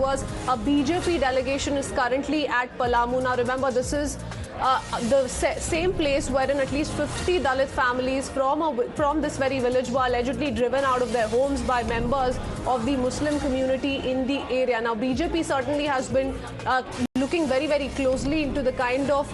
viewers, a BJP delegation is currently at Palamu. Now remember, this is the same place wherein at least 50 Dalit families from this very village were allegedly driven out of their homes by members of the Muslim community in the area. Now BJP certainly has been looking very, very closely into the kind of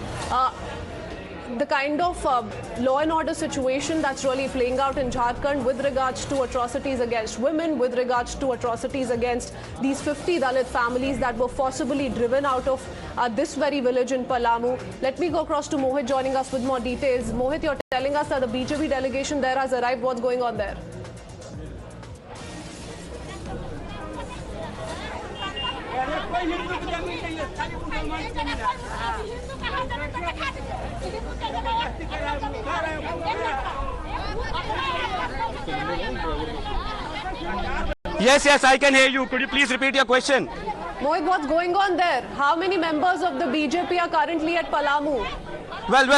law and order situation that's really playing out in Jharkhand with regards to atrocities against women, with regards to atrocities against these 50 Dalit families that were forcibly driven out of this very village in Palamu. Let me go across to Mohit joining us with more details. Mohit, you're telling us that the BJP delegation there has arrived. What's going on there? Yes, I can hear you. Could you please repeat your question? Mohit, what's going on there? How many members of the BJP are currently at Palamu? Well,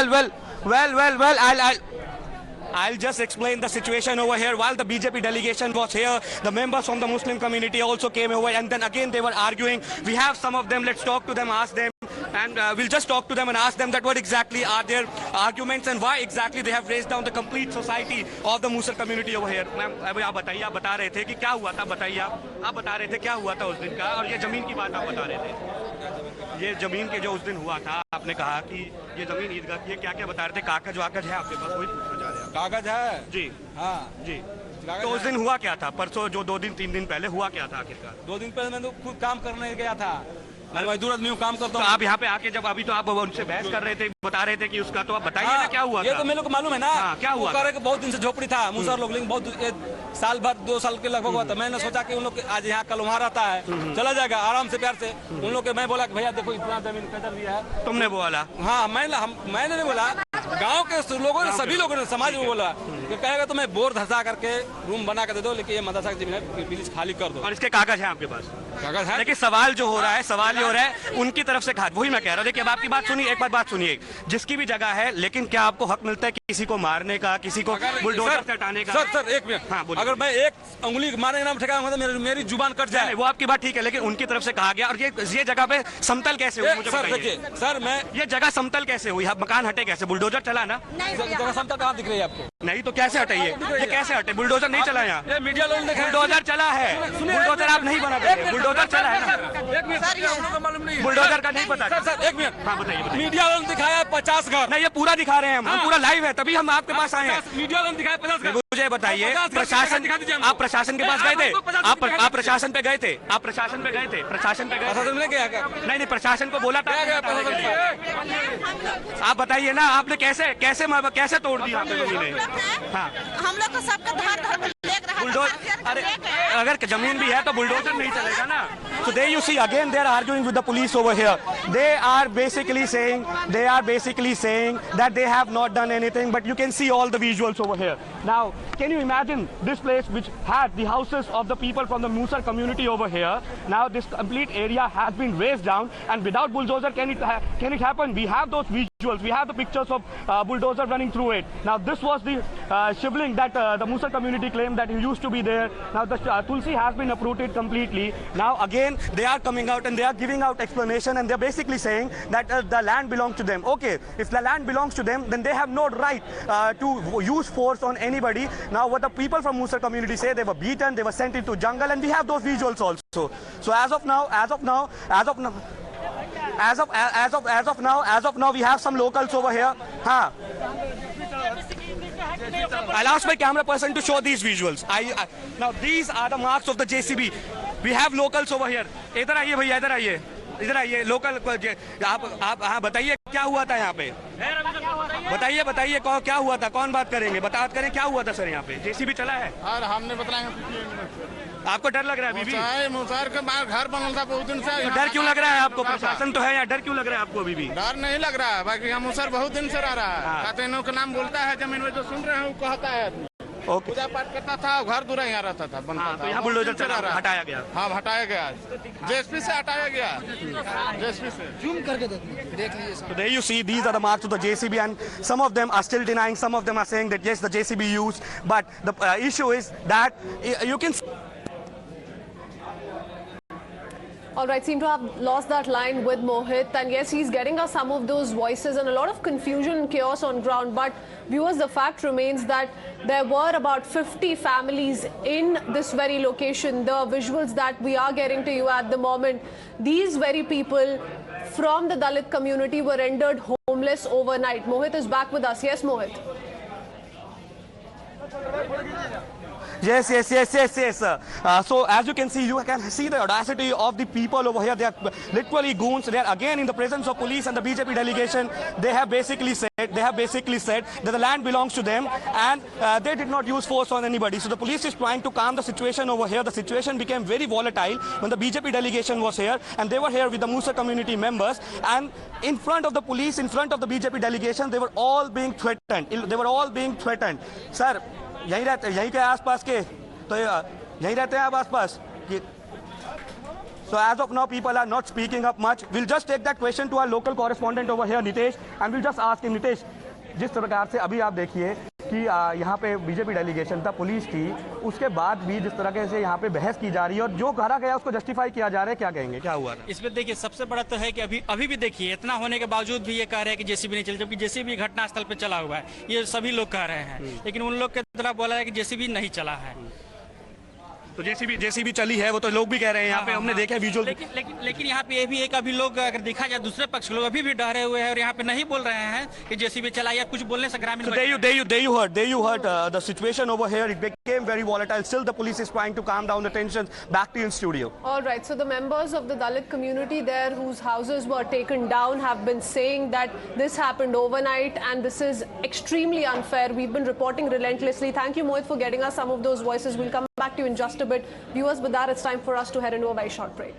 I'll just explain the situation over here. While the BJP delegation was here, the members from the Muslim community also came over, and then again they were arguing. We have some of them. Let's talk to them, ask them. And we'll just talk to them and ask them that what exactly are their arguments and why exactly they have raised down the complete society of the Muslim community over here. Ma'am अभी आप बताइए, आप बता रहे थे कि क्या हुआ था, बताइए आप बता रहे थे क्या हुआ था उस दिन का, और ये जमीन की बात आप बता रहे थे। ये जमीन के जो उस दिन हुआ था, आपने कहा कि ये जमीन ईदगाह की है, क्या क्या बता रहे थे, कागज वागज है आपके पास? वही पूछना चाह रहे हैं। कागज है जी, हाँ जी। तो उस दिन हुआ क्या था? परसों जो 2 दिन 3 दिन पहले हुआ क्या था आखिरकार? 2 दिन पहले मैं तो खुद काम करने गया था, मैं मजदूर आदमी हूँ, काम करता तो हूँ। आप यहाँ पे आके जब अभी तो आप उनसे बहस कर रहे थे, बता रहे थे कि उसका, तो आप बताइए ना क्या हुआ ये था? तो मेरे को मालूम है ना। क्या हुआ? बहुत दिन से झोपड़ी था मुसहर लोग, लेकिन बहुत साल भर 2 साल के लगभग हुआ था। मैंने सोचा कि उन लोग आज यहाँ कल वहाँ रहता है, चला जाएगा आराम से प्यार से। उन लोग के मैं बोला कि भैया देखो इतना जमीन कदर दिया है। तुमने बोला? हाँ मैंने नहीं बोला, गांव के लोगों ने, सभी लोगों ने, समाज में बोला कि कहेगा तो मैं बोर धसा करके रूम बना कर दे दो, लेकिन ये मदरसा की जमीन है प्लीज खाली कर दो। और इसके कागज है आपके पास? कागज है। लेकिन सवाल जो हो रहा है, सवाल ये हो रहा है उनकी तरफ से, वही मैं कह रहा हूँ। देखिए अब आपकी बात सुनिए, एक बात सुनिए, जिसकी भी जगह है, लेकिन क्या आपको हक मिलता है किसी को मारने का, किसी को बुलडोजर से हटाने का? सर 1 मिनट, हाँ बोलिए। अगर मैं एक उंगली मारने नाम ठेका तो मेरी जुबान कट जाए। वो आपकी बात ठीक है, लेकिन उनकी तरफ से कहा गया। और ये जगह पे समतल कैसे हुई, मुझे सर बताइए। देखिए सर, मैं ये जगह समतल कैसे हुई? मकान हटे कैसे? बुलडोजर चला ना? जगह समतल कहाँ दिख रही है आपको? नहीं तो कैसे हटाइए? ये कैसे हटे? बुलडोजर नहीं चला यहाँ? ये मीडिया लोग ने बुलडोजर चला है। बुलडोजर आप नहीं बना देंगे, बुलडोजर चला है ना? मालूम नहीं, बुलडोजर का नहीं पता? सर 1 मिनट, हाँ बताइए। मीडिया वालों ने दिखाया 50 घर। नहीं, ये पूरा दिखा रहे हैं हम पूरा लाइव है, तभी हम आपके पास आए हैं। मीडिया वालों ने दिखाया 50 घर। मुझे बताइए, प्रशासन, आप प्रशासन के पास गए थे? आप प्रशासन पे गए थे? आप प्रशासन पे गए थे? प्रशासन पे गए? प्रशासन ने क्या? नहीं, प्रशासन को बोला था। आप बताइए ना, आपने कैसे तोड़ दी आपने जमीनें? हाँ, हम लोग को सबका घर में लेकर रहा। बुलडोजर, अरे अगर जमीन भी है तो बुलडोजर नहीं चलेगा ना। So there you see again they are arguing with the police over here. They are basically saying that they have not done anything, but you can see all the visuals over here. Now, can you imagine this place which had the houses of the people from the Musar community over here? Now this complete area has been razed down, and without bulldozer can it happen? We have those visuals, we have the pictures of bulldozer running through it. Now this was the shibling that the Musar community claimed that he used to be there. Now the Tulsi has been uprooted completely. Now again they are coming out and they are giving out explanation, and they're basically saying that the land belongs to them. Okay, if the land belongs to them, then they have no right to use force on anybody. Now what the people from Musar community say, they were beaten, they were sent into jungle, and we have those visuals also. So as of now we have some locals over here. I'll ask my camera person to show these visuals. Now these are the marks of the JCB. We have locals over here. इधर आइए भैया, इधर आइए local. आप हाँ बताइए क्या हुआ था यहाँ पे? बताइए क्या हुआ था? कौन बात करेंगे? बात करें क्या हुआ था सर यहाँ पे? JCB चला है? और हमने बताया। आपको डर लग रहा है अभी भी? मुसहर के बाहर घर बनल था बहुत दिन से। डर क्यों लग रहा है आपको? प्रशासन तो है यहाँ, डर क्यों लग रहा है आपको अभी भी? डर नहीं लग रहा है, बाकी हम मुसहर बहुत दिन से रह रहा है। कहते हैं का नाम बोलता है, जमीन में जो सुन रहे हैं वो कहता है आदमी। पूजा पाठ करता था, घर दूरा यहाँ रहता था, बनता था। तो यहाँ बुलडोजर चला, हटाया गया? हाँ हटाया गया, JSP से हटाया गया, JSP से। जूम करके देख लीजिए। So there you see, these are the marks of the JCB, and some of them are still denying, some of them are saying that yes, the JCB used, but the issue is that you can All right, seem to have lost that line with Mohit, and yes, he's getting us some of those voices and a lot of confusion and chaos on ground. But viewers, the fact remains that there were about 50 families in this very location. The visuals that we are getting to you at the moment, these very people from the Dalit community were rendered homeless overnight. Mohit is back with us. Yes, Mohit. Yes. So as you can see the audacity of the people over here. They are literally goons. They are again in the presence of police and the BJP delegation. They have basically said that the land belongs to them, and they did not use force on anybody. So the police is trying to calm the situation over here. The situation became very volatile when the BJP delegation was here, and they were here with the Musa community members. And in front of the police, in front of the BJP delegation, they were all being threatened. Sir, यहीं के आसपास के तो यहीं रहते हैं आप आसपास. So as of now, people are not speaking up much. We'll just take that question to our local correspondent over here, Nitesh, and we'll just ask him, Nitesh, जिस प्रकार से अभी आप देखिए कि यहाँ पे बीजेपी डेलीगेशन था, पुलिस थी, उसके बाद भी जिस तरह से यहाँ पे बहस की जा रही है और जो कहा गया उसको जस्टिफाई किया जा रहा है, क्या कहेंगे, क्या हुआ था? इसमें देखिए, सबसे बड़ा तो है कि अभी भी देखिए, इतना होने के बावजूद भी ये कह रहे हैं कि जेसीबी नहीं चली, जबकि जेसीबी घटनास्थल पे चला हुआ है. ये सभी लोग कह रहे हैं, लेकिन उन लोग के तरफ बोला है कि जेसीबी नहीं चला है. तो जेसीबी चली है, वो तो लोग भी कह रहे हैं, यहाँ पे हमने देखा विजुअल. लेकिन यहाँ पे ये भी एक अभी लोग, अगर देखा जाए दूसरे पक्ष के लोग अभी भी डरे हुए हैं और यहाँ पे नहीं बोल रहे हैं कि जेसीबी चला, या कुछ बोलने से ग्रामीण. So there you heard the situation over here. It became very volatile. Still, the police is trying to calm down the tensions. Back to you in studio. All right, so the members of the Dalit community there whose houses were taken down have been saying that this happened overnight and this is extremely unfair. We've been reporting relentlessly. Thank you, Mohit, for getting us some of those voices. We'll come back to you in just a bit. Viewers, with that, it's time for us to head into a very short break.